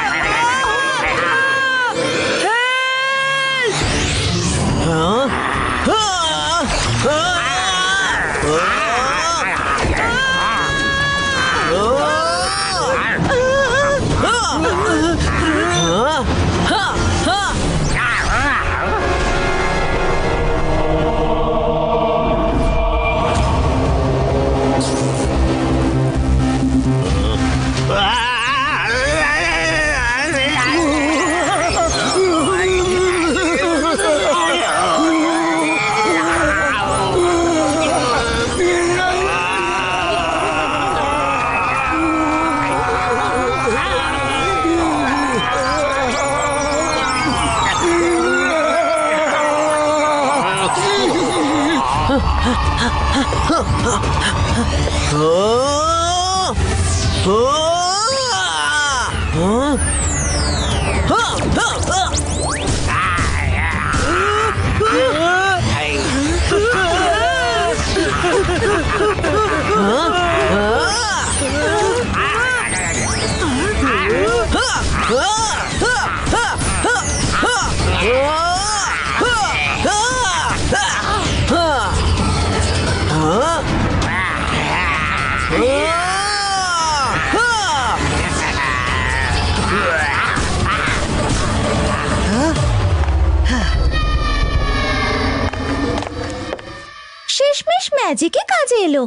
S3: শেষমেশ ম্যাজিকে কাজে এলো,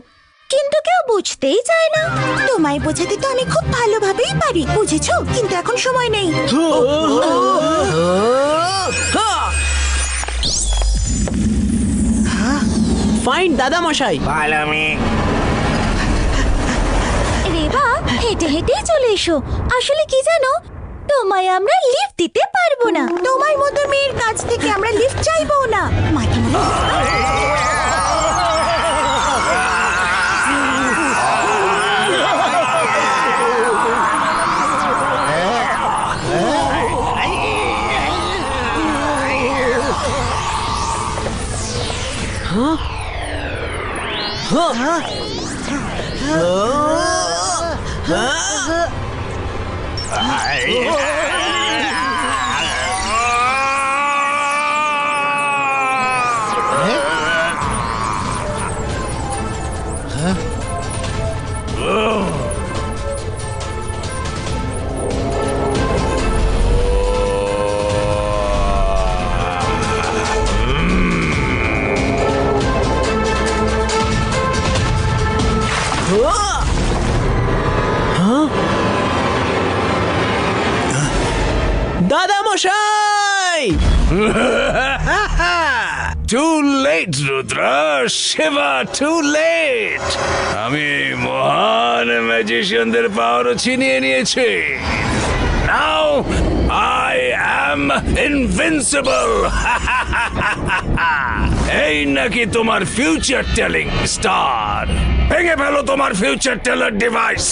S3: কিন্তু কেউ বুঝতেই চায় না।
S2: তোমায় বোঝাতে তো আমি খুব ভালোভাবেই পারি, বুঝেছো? কিন্তু এখন সময় নেই।
S6: ফাইন দাদা মশাই।
S3: রেবা হেঁটে হেঁটেই চলে এসো। আসলে কি জানো, তোমায় আমরা লিফট দিতে পারবো না।
S2: তোমার মতো মেয়ের কাছ থেকে আমরা লিফট চাইবো না। মাঝে
S6: দাদা মশাই!
S7: Too late Rudra, Shiva, too late. আমি মহান ম্যাজিশিয়ানদের পাওয়ারও ছিনিয়ে নিয়েছি। Now I am invincible. এই নাকি তোমার ফিউচার টেলিং স্টার? ভেঙে ফেলো তোমার ফিউচার টেলার ডিভাইস।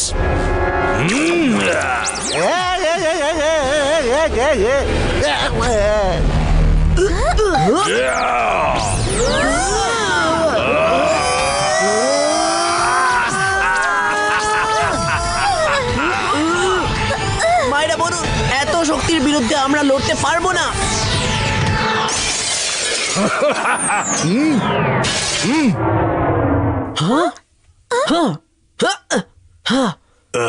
S6: মায়েরা বলুন, এত শক্তির বিরুদ্ধে আমরা লড়তে পারবো না।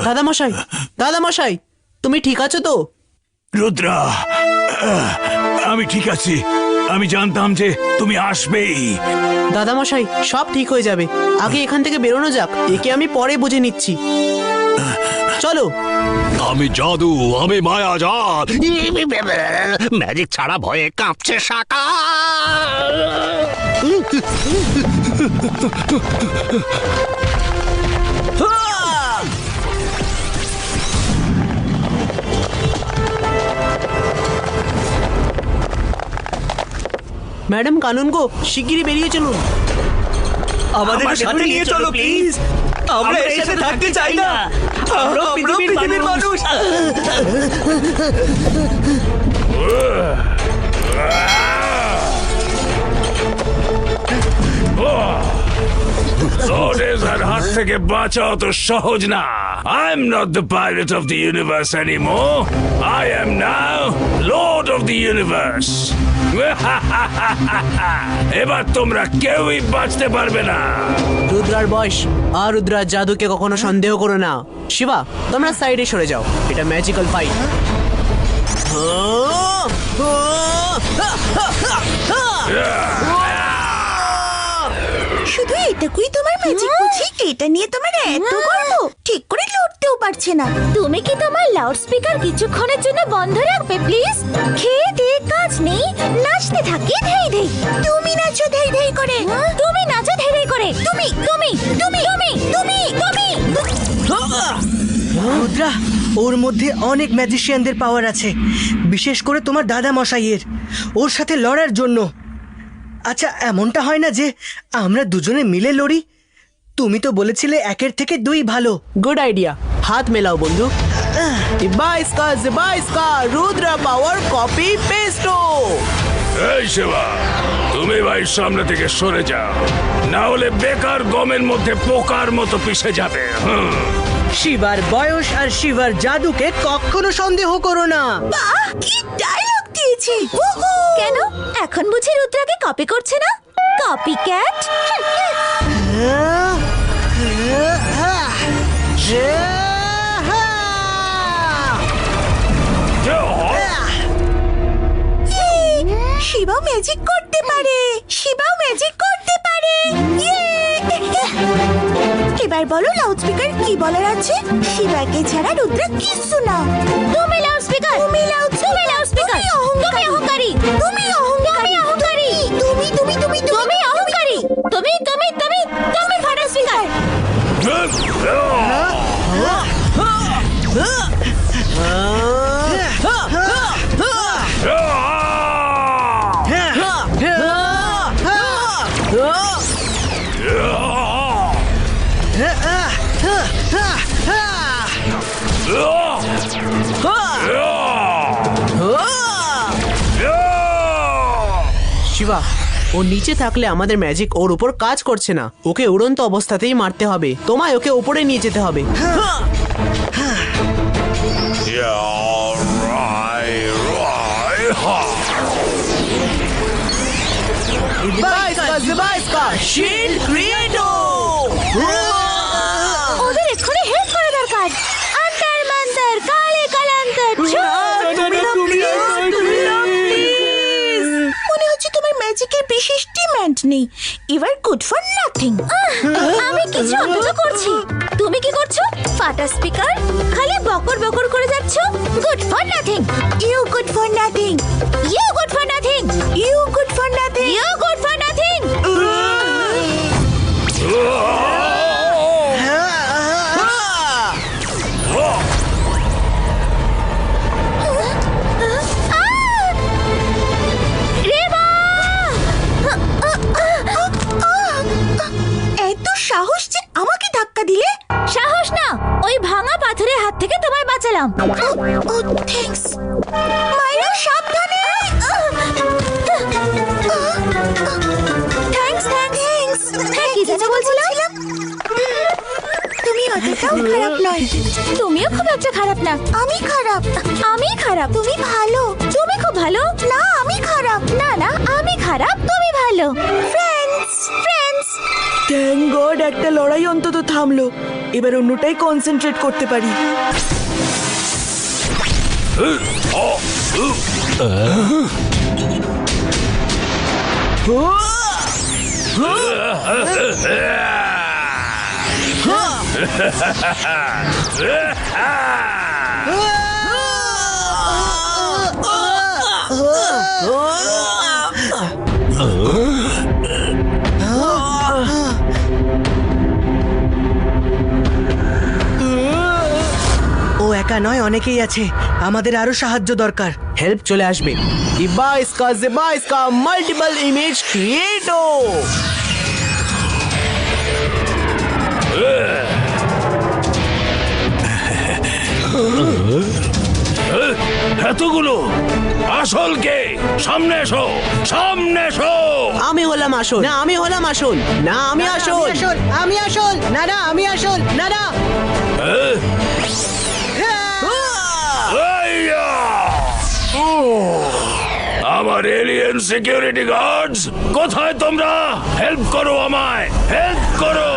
S6: দাদা মশাই, দাদা মশাই, তুমি ঠিক আছো তো?
S5: রুদ্রা, আমি ঠিক আছি। আমি জানতাম যে তুমি আসবেই।
S6: দাদা মশাই, সব ঠিক হয়ে যাবে। আগে এখান থেকে বেরোনো যাক, একে আমি পরে বুঝে নিচ্ছি। চলো।
S5: আমি জাদু, আমি মায়াজাল। ম্যাজিক ছাড়া ভয়ে কাঁপছে শাকা।
S6: ম্যাডাম কানুন গো, শিগগিরই বেরিয়ে চলুন।
S1: আমাদের সাথে নিয়ে চলো প্লিজ। আমরা এর সাথে থাকতে চাই না। আমরা পৃথিবীর মানুষ।
S7: লর্ডের হাত থেকে বাঁচা অত সহজ না। I am not the pirate of the universe anymore. I am now Lord of the universe. এবার তোমরা কেউই বাঁচতে পারবে না।
S6: রুদ্রার বয়স আর রুদ্রার জাদুকে কখনো সন্দেহ করো না। শিবা, তোমরা সাইডে সরে যাও, এটা ম্যাজিক্যাল ফাইট।
S2: শুধু এটুকুই তোমার ম্যাজিক বুঝি? এটা নিয়ে তোমার এত গর্ব? ঠিক করে লড়তেও পারছে না।
S3: তুমি কি তোমার লাউড স্পিকার কিছুক্ষণের জন্য বন্ধ রাখবে প্লিজ? খেয়ে দিয়ে কাজ নেই, নাচতে থাকি ধেই ধেই।
S2: তুমি নাচো ধেই ধেই করে।
S3: তুমি নাচো ধেই ধেই করে। তুমি তুমি তুমি তুমি তুমি তুমি
S13: রুদ্রা, ওর মধ্যে অনেক ম্যাজিশিয়ানদের পাওয়ার আছে, বিশেষ করে তোমার দাদা মশাইয়ের। ওর সাথে লড়ার জন্য। আচ্ছা, এমনটা হয় না যে আমরা দুজনে মিলে লড়ি? তুমি তো বলেছিলে একের থেকে দুই ভালো।
S6: গুড আইডিয়া, হাত মেলাও বন্ধু। রুদ্রা পাওয়ার কপি পেস্টো।
S7: এই শিবা, তুমি ভাই সামনে থেকে সরে যাও, না হলে বেকার গমের মধ্যে পোকার মতো পিষে যাবে।
S13: শিবার বয়স আর শিবার জাদুকে কখনো সন্দেহ করো না।
S2: বাহ, কি ডায়লগ দিয়েছে!
S3: কেন এখন বুঝি রুদ্রাকে কপি করছে না? Copy cat.
S2: শিবাও ম্যাজিক করতে পারে। শিবাও ম্যাজিক করতে পারে। এবার বলো লাউড স্পিকার কি বলার আছে? শিবাকে ছাড়া রুদ্রা কিচ্ছু না।
S3: তুমি লাউড স্পিকার,
S2: তুমি লাউড
S3: তুমি লাউড স্পিকার, তুমি অহংকারী,
S2: তুমি অহংকারী,
S3: অহংকারী,
S2: তুমি তুমি তুমি
S3: তুমি অহংকারী, তুমি তুমি তুমি তুমি ফাটা স্পিকার।
S6: শিবা, ও নিচে থাকলে আমাদের ম্যাজিক ওর উপর কাজ করছে না। ওকে উড়ন্ত অবস্থাতেই মারতে হবে। তোমায় ওকে উপরে নিয়ে যেতে হবে। Shield Creator!
S2: ম্যাজিকের বিশেষ ডিমান্ড নেই। এবার গুড ফর নাথিং।
S3: আমি কিছু অন্তত করছি। তুমি কি করছো? ফাটা স্পিকার, খালি বকর বকর করে যাচ্ছ। Good for nothing.
S2: You good for nothing.
S3: You good for nothing.
S2: You good for nothing.
S3: You good for nothing.
S2: এত সাহস যে আমাকে ধাক্কা দিলে?
S3: সাহস না, ওই ভাঙা পাথরের হাত থেকে তোমায় বাঁচালাম।
S2: ও থ্যাঙ্কস। মাইরা সাবধানে।
S3: Thanks thanks. হ্যাঁ, কি যেন বলছিলাম?
S2: তুমি অতটাও খারাপ নয়।
S3: তুমিও খুব একটা খারাপ না।
S2: আমি খারাপ।
S3: আমি খারাপ।
S2: তুমি ভালো।
S3: তুমি খুব ভালো।
S2: না, আমি খারাপ।
S3: না না, আমি খারাপ, তুমি ভালো।
S2: ফ্রেন্ডস।
S3: ফ্রেন্ডস।
S11: থ্যাংক গড একটা লড়াই অন্তত থামলো। এবার অন্যটাই কনসেন্ট্রেট করতে পারি।
S13: ও একা নয়, অনেকেই আছে। আমাদের আরো সাহায্য দরকার।
S6: হেল্প চলে আসবে। ইবা ইসকা জেবা ইসকা মাল্টিপল ইমেজ ক্রিয়েটো।
S7: এতগুলো আসল কে? সামনে এসো, সামনে এসো।
S6: আমি হলাম আসল। না আমি হলাম আসল। না আমি আসল।
S13: আমি আসল। না না, আমি আসল। না না।
S7: আইয়া! আমার এলিয়েন সিকিউরিটি গার্ডস, কোথায় তোমরা? হেল্প করো আমায়, হেল্প করো।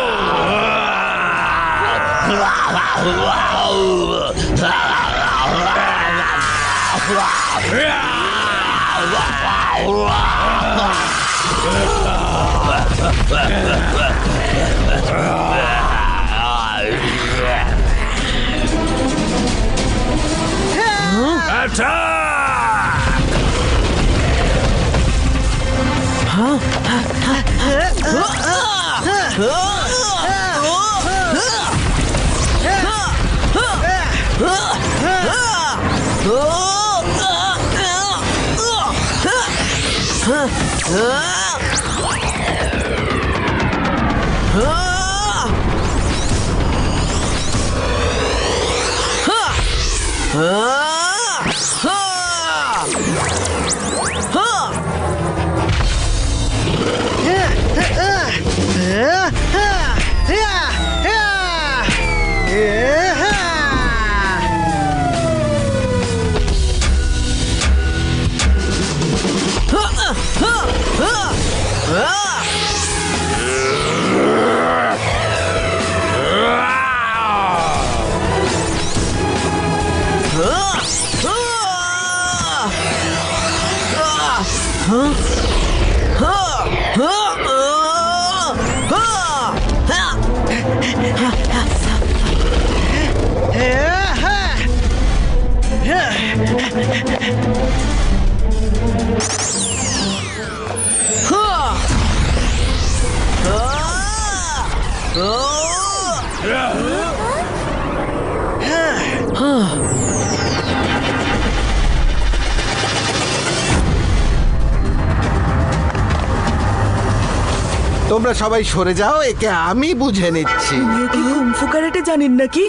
S9: তোমরা সবাই সরে যাও, একে আমি বুঝে নিচ্ছি।
S11: কুংফু ক্যারাটে জানেন নাকি?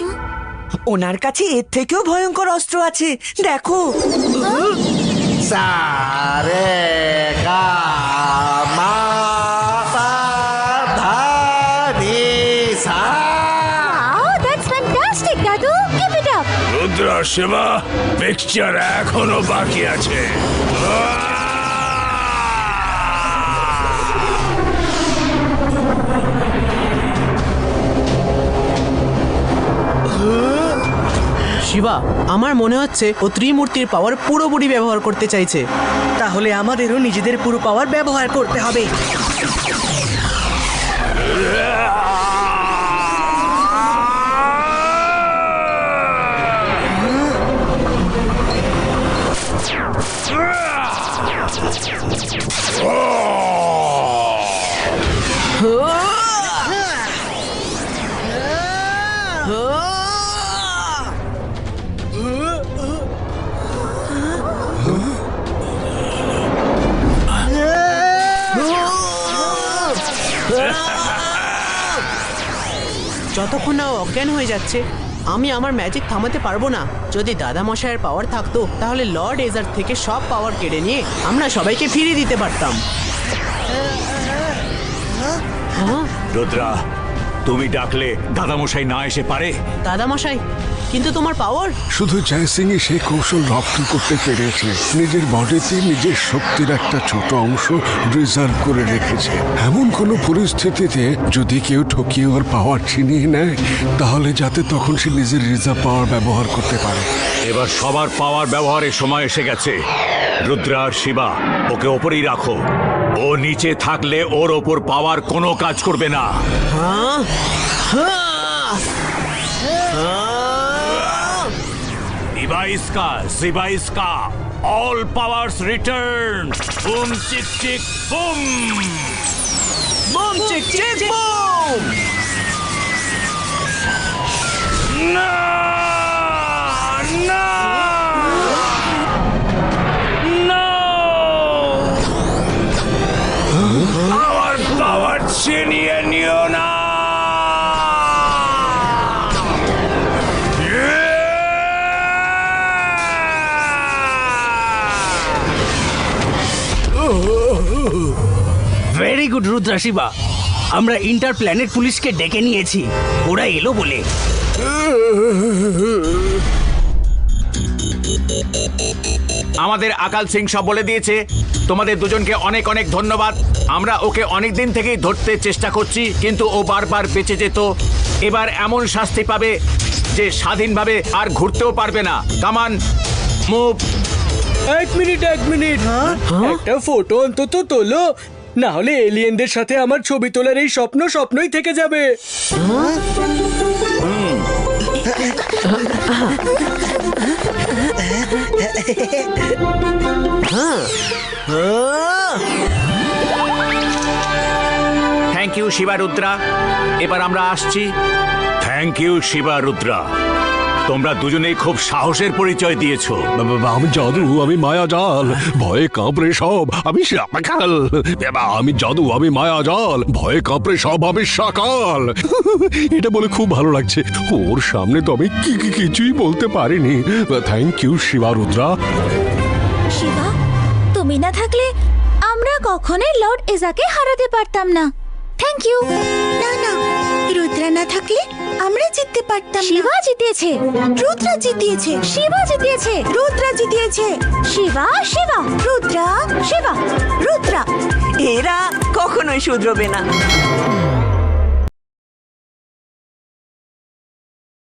S1: ওনার কাছে এর থেকেও ভয়ঙ্কর অস্ত্র আছে, দেখো।
S9: সারে গা মা পা ধা নি সা।
S3: Wow, that's fantastic, দাদু। Keep it up.
S7: Rudra Shiva, mixture এখনো বাকি আছে।
S6: শিবা, আমার মনে হচ্ছে ও ত্রিমূর্তির পাওয়ার পুরোপুরি ব্যবহার করতে চাইছে।
S13: তাহলে আমাদেরও নিজেদের পুরো পাওয়ার ব্যবহার করতে হবে।
S6: যতক্ষণ না ও অজ্ঞান হয়ে যাচ্ছে আমি আমার ম্যাজিক থামাতে পারবো না। যদি দাদা মশাইয়ের পাওয়ার থাকতো তাহলে লর্ড এজার থেকে সব পাওয়ার কেড়ে নিয়ে আমরা সবাইকে ফিরিয়ে দিতে পারতাম।
S5: রুদ্রা, তুমি ডাকলে দাদামশাই না এসে পারে?
S6: দাদা মশাই, কিন্তু তোমার পাওয়ার।
S14: শুধু জয়সিংই সেই কৌশল রপ্ত করতে পেরেছে। নিজের বডিতে নিজের শক্তির একটা ছোট অংশ রিজার্ভ করে রেখেছে। এমন কোনো পরিস্থিতিতে যদি কেউ ঠকিয়ে ওর পাওয়ার ছিনিয়ে নেয়, তাহলে যাতে তখন সে নিজের রিজার্ভ পাওয়ার ব্যবহার করতে পারে।
S5: এবার সবার পাওয়ার ব্যবহারের সময় এসে গেছে। রুদ্রা আর শিবা, ওকে ওপরেই রাখো। ও নিচে থাকলে ওর ওপর পাওয়ার কোনো কাজ করবে না। ইবাইস্কা, জিবাইস্কা, all powers return. Boom, chick, chick, boom.
S6: Boom chick chick boom!
S7: না না না, আমার পাওয়ার ছিনিয়ে নিও না।
S8: ভেরি গুড রুদ্রা শিবা, আমরা ইন্টার প্ল্যানেট পুলিশকে ডেকে নিয়েছি, ওরা এলো বলে।
S5: আমাদের আকাল সিং সব বলে দিয়েছে। তোমাদের দুজনকে অনেক অনেক ধন্যবাদ। আমরা ওকে অনেক দিন থেকেই ধরতে চেষ্টা করছি, কিন্তু ও বারবার বেঁচে যেত। এবার এমন শাস্তি পাবে যে স্বাধীনভাবে আর ঘুরতেও পারবে না। কামান, মুভ।
S13: এক মিনিট, একটা ফটো অন্তত তোলো, না হলে এলিয়েনদের সাথে আমার ছবি তোলার এই স্বপ্ন স্বপ্নই থেকে যাবে।
S5: Thank you Shiva Rudra. এবার আমরা আসছি। থ্যাংক ইউ শিবা রুদ্রা, তোমরা দুজনেই খুব সাহসের পরিচয় দিয়েছো।
S14: আমি জাদু, আমি মায়াজাল, ভয়ে কাঁপড়ে সব আমি সাকাল। আমি জাদু, আমি মায়াজাল, ভয়ে কাঁপড়ে সব আমি সাকাল। এটা বলে খুব ভালো লাগছে। ওর সামনে তো আমি কিছুই বলতে পারিনি। Thank you Shiva Rudra.
S3: শিবা, তুমি না থাকলে আমরা কখনোই লর্ড এজাকে হারাতে পারতাম না। Thank you.
S2: না না, রুদ্রা না থাকলে আমরা জিততে পারতাম না।
S3: শিবা জিতেছে,
S2: রুদ্রা জিতিয়েছে,
S3: শিবা জিতেছে,
S2: রুদ্রা জিতিয়েছে,
S3: শিবা শিবা,
S2: রুদ্রা,
S3: শিবা।
S2: রুদ্রা।
S10: এরা কখনোই শুধরবে না।